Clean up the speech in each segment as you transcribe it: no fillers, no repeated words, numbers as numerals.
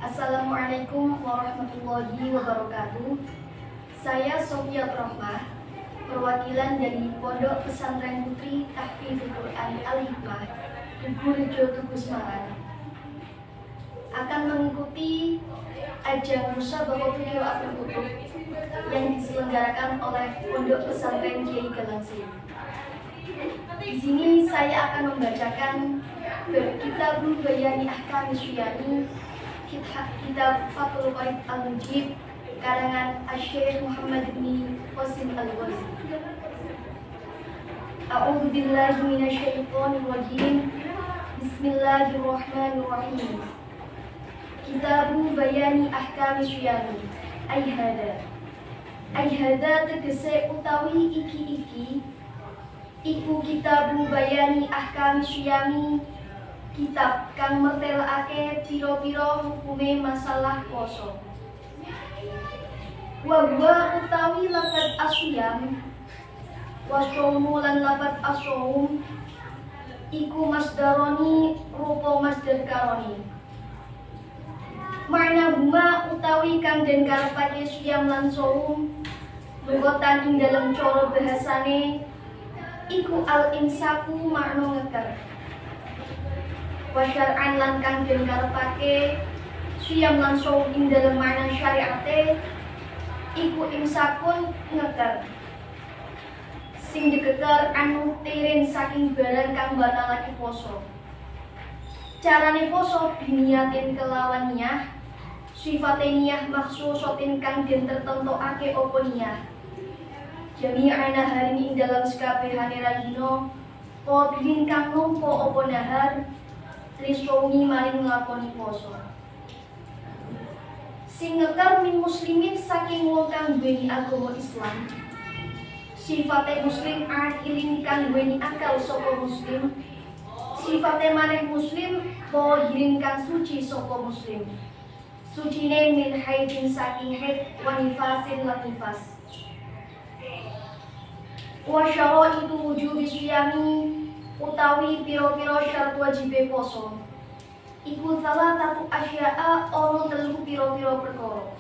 Assalamualaikum warahmatullahi wabarakatuh. Saya Sofia Rahmah, perwakilan dari Pondok Pesantren Putri Tahfidzul Quran Al-Hikmah, Tugurejo, Tugu Semarang, akan mengikuti ajang musabaqah qiraatul Qur'an yang diselenggarakan oleh Pondok Pesantren Kiai Galangsi. Di sini saya akan membacakan Kitabul Bayani Ahkami Syiyami, Kitab Fathul Qarib Al-Mujib, karangan Asy-Syaikh Muhammad bin Qasim Al-Ghazi. A'udzu billahi minasyaitonir rajim. Bismillahirrahmanirrahim. Kitabul Bayani Ahkami Syiyami. Ai hada tegese utawi iki iku Kitabul Bayani Ahkami Syiyami, kitab kang mertelake pira-pira hukume masalah poso. Wa huwa utawi lafaz asyam wa syaumu lan lafaz asyum iku masdaroni rupa masdar karoni. Makna huma utawi kang den karepake syam lan saum lugotan ing dalam cara bahasane iku al-imsaku makna ngeker. Wa syar'an lan kang den karepake syam lan saum ing dalam makna syariate iku imsakun ngeker. Sing dikeker anu tirin saking barang kang batalake poso. Carane poso biniyatin kelawan niyah, sifate niyah maksusatin kang den tertentokake apa niyah. Jami'ana hari ing dalam sekabehane rayino, qabilin kang nampa apa nahar, lisyaumi maring nglakoni poso. Sing ngeker min muslimin saking wong kang duweni agama Islam. Sifate muslim akilin kang duweni akal saka muslim. Sifate maneh muslim tahirin kang suci saka muslim. Sucine min haidin saking haid wa nifasin lan nifas. Wa syaraitu wujubi syiyami utawi pira-pira syarat wajibe poso. Iku salah satu asya'a ono telu pira-pira perkara.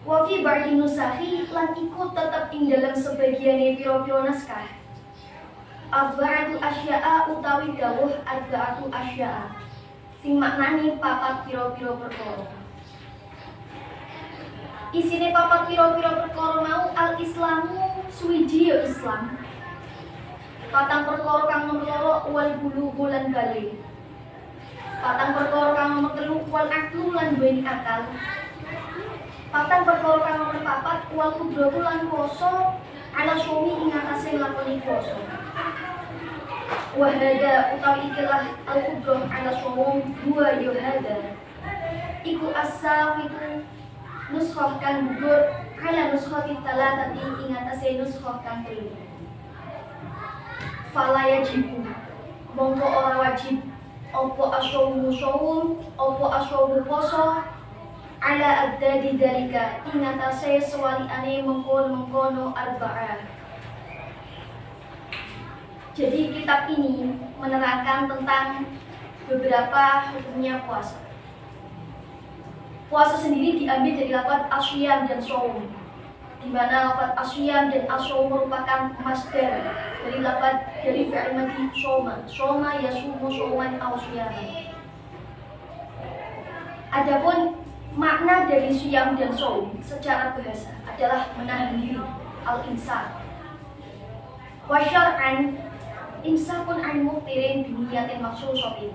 Wa fi ba'di nusahi lan iku tetep ing dalam sebagiane pira-pira naskah. Arba'atu asya'a utawi dawuh arba'atu asya'a. Sing maknane papat pira-pira perkara. Isine papat pira-pira perkara mau al-islamu suwiji ya Islam. Patang perkara kang nomor loro wal bulughu lan bali. Patang perkara kang nomor telu wal aqlu lan duweni akal. Patang perkara kang nomor papat wal qudratu lan kuwasa ala syumi ing atase nglakoni kuwasa. Wa hada utawi ikilah al-qudrah ala syumi dua ya hada. Iku as-sawitu nuskhah kang gugur ala nuskhati talatati ing atase nuskhah kang telu. Fala yajibu mongko ora wajib apa asyaumu syawum apa asyaumu poso ala addadi dalika ing atase sewaliane mengkono arba'ah. Jadi kitab ini menerangkan tentang beberapa hukumnya puasa. Puasa sendiri diambil dari lafaz asyam dan shaum, di mana lafaz asyam dan asyam merupakan masdar dari fi'il madhi syoma. Syoma yasumu syauman aw syiyaman. Adapun makna dari syam dan shaum secara bahasa adalah menahan diri, al-imsak. Wa syar'an imsakun an muftirin biniyatin maksusatin.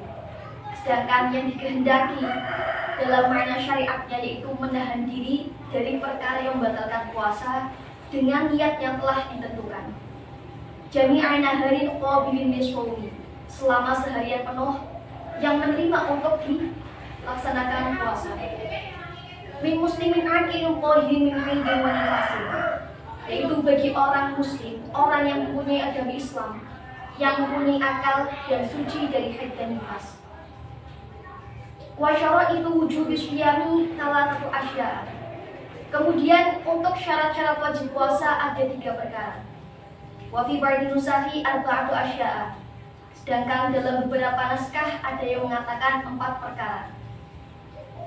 Sedangkan yang dikehendaki dalam makna syariatnya yaitu menahan diri dari perkara yang membatalkan puasa dengan niat yang telah ditentukan. Jami'an naharin qabilin lisyaumi, selama seharian penuh yang menerima untuk dilaksanakan puasa. Min muslimin aqilun tahirin min haidin wa nifasin, yaitu bagi orang muslim, orang yang mempunyai agama Islam, yang mempunyai akal dan suci dari haid dan nifas. Wa syaraitu wujubi syiyami salatatu asya. Kemudian untuk syarat-syarat wajib puasa ada 3 perkara. Wa fi ba'di nusahi arba'atu asya. Sedangkan dalam beberapa naskah ada yang mengatakan 4 perkara.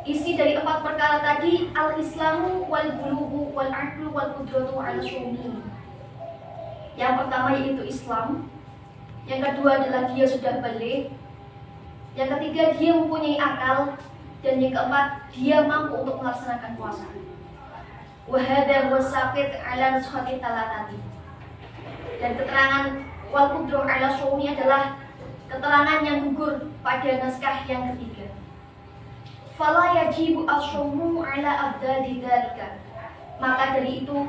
Isi dari 4 perkara tadi, al-islamu wal bulughu wal aqlu wal qudratu ala syumi. Yang pertama yaitu Islam, yang kedua adalah dia sudah balik, yang ketiga dia mempunyai akal, dan yang keempat dia mampu untuk melaksanakan puasa. Wa hadza wasaqit ala nushati talatati. Dan keterangan wal qudru ala syumi adalah keterangan yang gugur pada naskah yang ketiga. Fala yajibu as-syaumu ala abdadi dzalika. Maka dari itu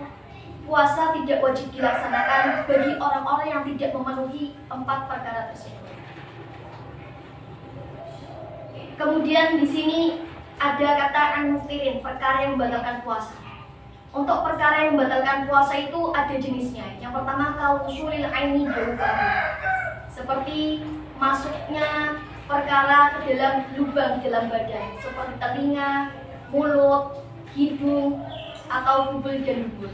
puasa tidak wajib dilaksanakan bagi orang-orang yang tidak memenuhi 4 perkara tersebut. Kemudian di sini ada kata an-muftirin, perkara yang membatalkan puasa. Untuk perkara yang membatalkan puasa itu ada jenisnya. Yang pertama kausulil aini jaufahu. Seperti masuknya perkara ke dalam lubang di dalam badan, seperti telinga, mulut, hidung, atau bubul dan dubur.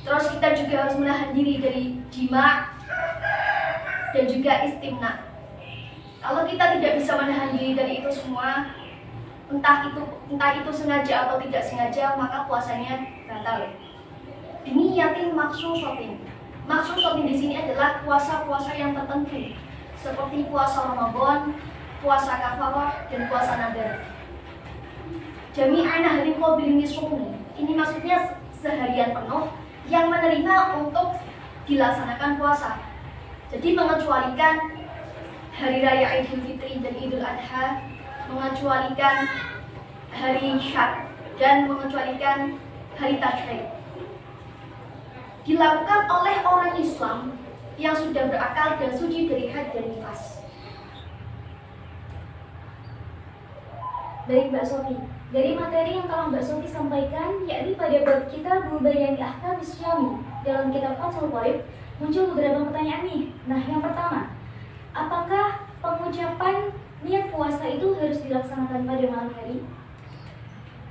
Terus kita juga harus menahan diri dari jima dan juga istimna. Kalau kita tidak bisa menahan diri dari itu semua, entah itu sengaja atau tidak sengaja, maka puasanya batal. Ini yakin maksusotin. Maksusotin di sini adalah puasa-puasa yang tertentu, seperti puasa Ramadan, puasa kafarah, dan puasa nadar. Jami'an hari qabil nisumi. Ini maksudnya seharian penuh yang menerima untuk dilaksanakan puasa. Jadi mengecualikan hari raya Idul Fitri dan Idul Adha, mengecualikan hari Syak, dan mengecualikan hari Tasyrik. Dilakukan oleh orang Islam yang sudah berakal dan suci dari haid dan nifas. Baik Mbak Sofi, dari materi yang telah Mbak Sofi sampaikan, yakni pada bab kita Bayani Ahkamis Syami dalam kitab Fathul Qorib, muncul beberapa pertanyaan nih. Nah, yang pertama, apakah pengucapan niat puasa itu harus dilaksanakan pada malam hari?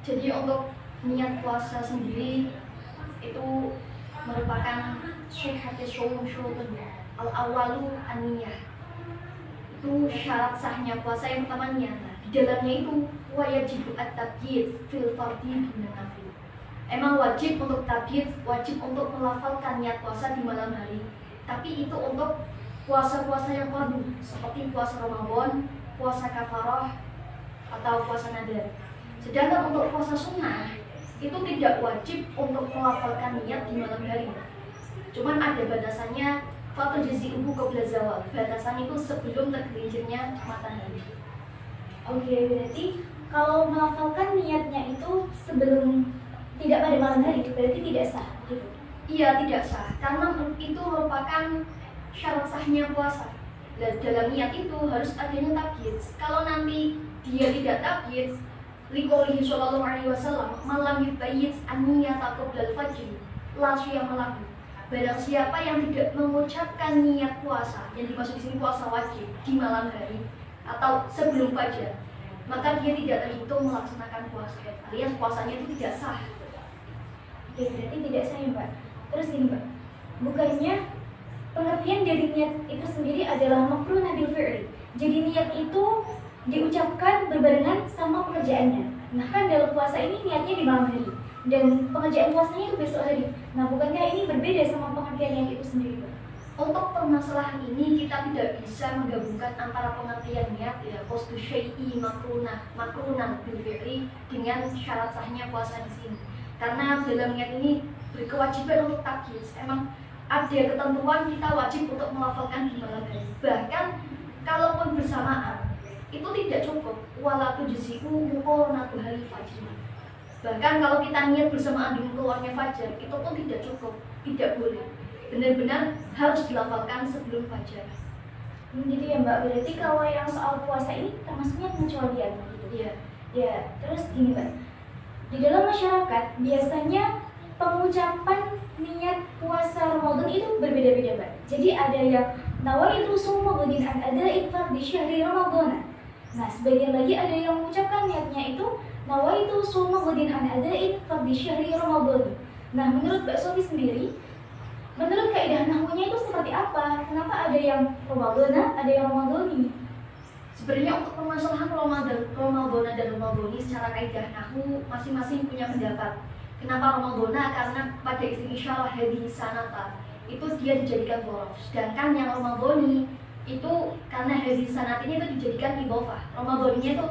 Jadi untuk niat puasa sendiri itu merupakan syihatis syurutun al-awalu an-niyah. Itu syarat sahnya puasa yang pertama niat. Di dalamnya itu wajib at-tabyid fil fardhi duna nafil. Emang wajib untuk tabyid, wajib untuk melafalkan niat puasa di malam hari. Tapi itu untuk puasa-puasa yang fardu, seperti puasa Ramadan, puasa kafarah, atau puasa nadar. Sedangkan untuk puasa sunnah itu tidak wajib untuk melafalkan niat di malam hari. Cuman ada batasannya, fatu jazi'uhu qabla zawal. Batasan itu sebelum tergelincirnya matahari. Oke, berarti kalau melafalkan niatnya itu sebelum tidak pada malam hari, berarti tidak sah, gitu? Iya, tidak sah, karena itu merupakan syarat sahnya puasa. Dan dalam niat itu harus adanya tabyid. Kalau nanti dia tidak tabyid, liqoulihi sallallahu alaihi wasallam, "Malam yubayyit an-niyata qabla al-fajr, la syiyama lahu." Barang siapa yang tidak mengucapkan niat puasa, yang dimaksud di sini puasa wajib di malam hari atau sebelum fajar, maka dia tidak terhitung melaksanakan puasa, alias puasanya itu tidak sah. Oke, berarti tidak sah ya Mbak. Terus ini Mbak, bukannya pengertian dari niat itu sendiri adalah makruh bil fi'li. Jadi niat itu diucapkan berbarengan sama pengerjaannya. Nah kan dalam puasa ini niatnya di malam hari dan pengerjaan puasanya itu besok hari. Nah bukankah ini berbeda sama pengertian niat itu sendiri Mbak? Untuk permasalahan ini kita tidak bisa menggabungkan antara pengertian niat ya qasdu syai'i makrunan bil fi'li dengan syarat sahnya puasa di sini. Karena dalam niat ini berkewajiban untuk tabyid. Emang ada ketentuan kita wajib untuk melafalkan di malam hari. Bahkan kalaupun bersamaan itu tidak cukup wala tujzi'u muqaranatu hari fajr. Bahkan kalau kita niat bersamaan dengan keluarnya fajar itu pun tidak cukup, tidak boleh. Benar-benar harus dilafalkan sebelum fajar. Gitu ya Mbak, berarti kalau yang soal puasa ini termasuknya pengecualian gitu. Iya. Ya, terus gini Mbak, di dalam masyarakat biasanya pengucapan niat puasa Ramadan itu berbeda-beda Mbak. Jadi ada yang nawaitu summa ghadin an ada'i fardhi syahri Ramadan. Nah, sebagian lagi ada yang mengucapkan niatnya itu nawaitu summa ghadin an ada'i fardhi syahri Ramadan. Nah, menurut Mbak Sofi sendiri, menurut kaidah nahwunya itu seperti apa? Kenapa ada yang Ramadana, ada yang Ramadani? Sebenarnya untuk permasalahan Romaldona dan Romaldoni secara kaidah nahwu masing-masing punya pendapat. Kenapa Romaldona? Karena pada isim isyarah hadhihi sanata itu dia dijadikan dhorof. Sedangkan yang Romaldoni itu karena hadhihi sanati itu dijadikan idhofah. Romaldoninya itu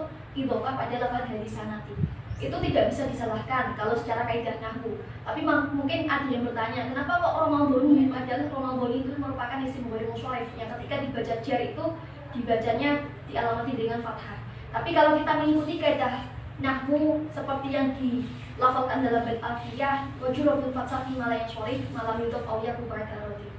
idhofah pada lafaz hadhihi sanati. Itu tidak bisa disalahkan kalau secara kaidah nahwu. Tapi mungkin ada yang bertanya, kenapa kok Romaldoni? Padahal Romaldoni itu merupakan isim ghair munsharif yang ketika dibaca jar itu dibacanya dialamati dengan fathah. Tapi kalau kita mengikuti kaidah nahwu seperti yang dilafalkan dalam bait alfiyah, wajuratul fathah fi malaya sharif malam yudhaf aw yakun barakalatif.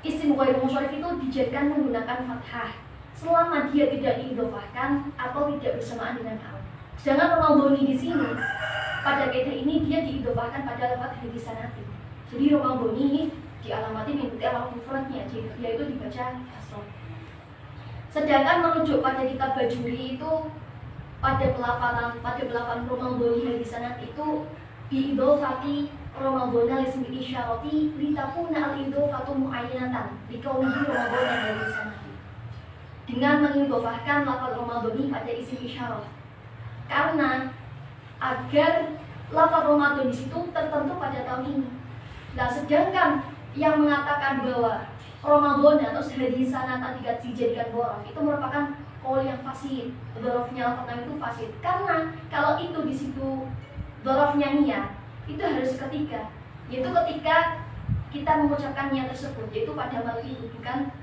Isim ghair munsharif itu dijadikan menggunakan fathah selama dia tidak diidhofahkan atau tidak bersamaan dengan al. Sedangkan Romaldoni di sini pada kaidah ini dia diidhofahkan pada lafaz hadhihi sanati. Jadi Romaldoni ini dialamati mengikuti alamat mufradnya, yaitu dibaca kasroh. Sedangkan merujuk pada kitab Bajuri itu pada pelafalan Romaldoni hadhihi sanati itu biidhofati Romaldona lismi isyarati litakuna al-idhofatu mu'ayyanatan liqaulihi Romaldona hadhihi sanati. Dengan mengidhofahkan lafaz Romaldoni pada isim isyarah. Karena agar lafaz Ramadan di situ tertentu pada tahun ini. Nah, sedangkan yang mengatakan bahwa Ramadan atau hadhihi sanata dijadikan dhorof itu merupakan qaul yang fasid. Dhorofnya lafaz itu fasid. Karena kalau itu di situ dhorofnya niat, itu harus ketika, yaitu ketika kita mengucapkan niat tersebut, yaitu pada malam itu, bukan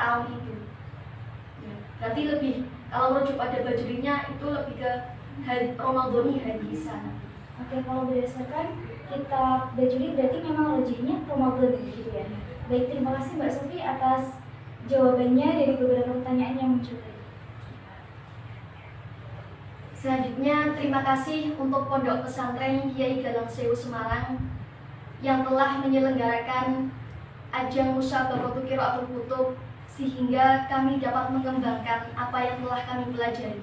tahun itu. Nanti lebih kalau merujuk pada bajurinya itu lebih ke Romaldoni hadhihi sanah. Oke, kalau berdasarkan kitab Bajuri berarti memang rojihnya Romaldoni gitu ya. Baik, terima kasih Mbak Sofi atas jawabannya dari beberapa pertanyaan yang muncul tadi. Selanjutnya, terima kasih untuk Pondok Pesantren Kiai Galang Sewu Semarang yang telah menyelenggarakan ajang musabaqah qiraatul kutub sehingga kami dapat mengembangkan apa yang telah kami pelajari.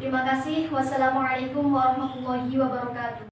Terima kasih. Wassalamualaikum warahmatullahi wabarakatuh.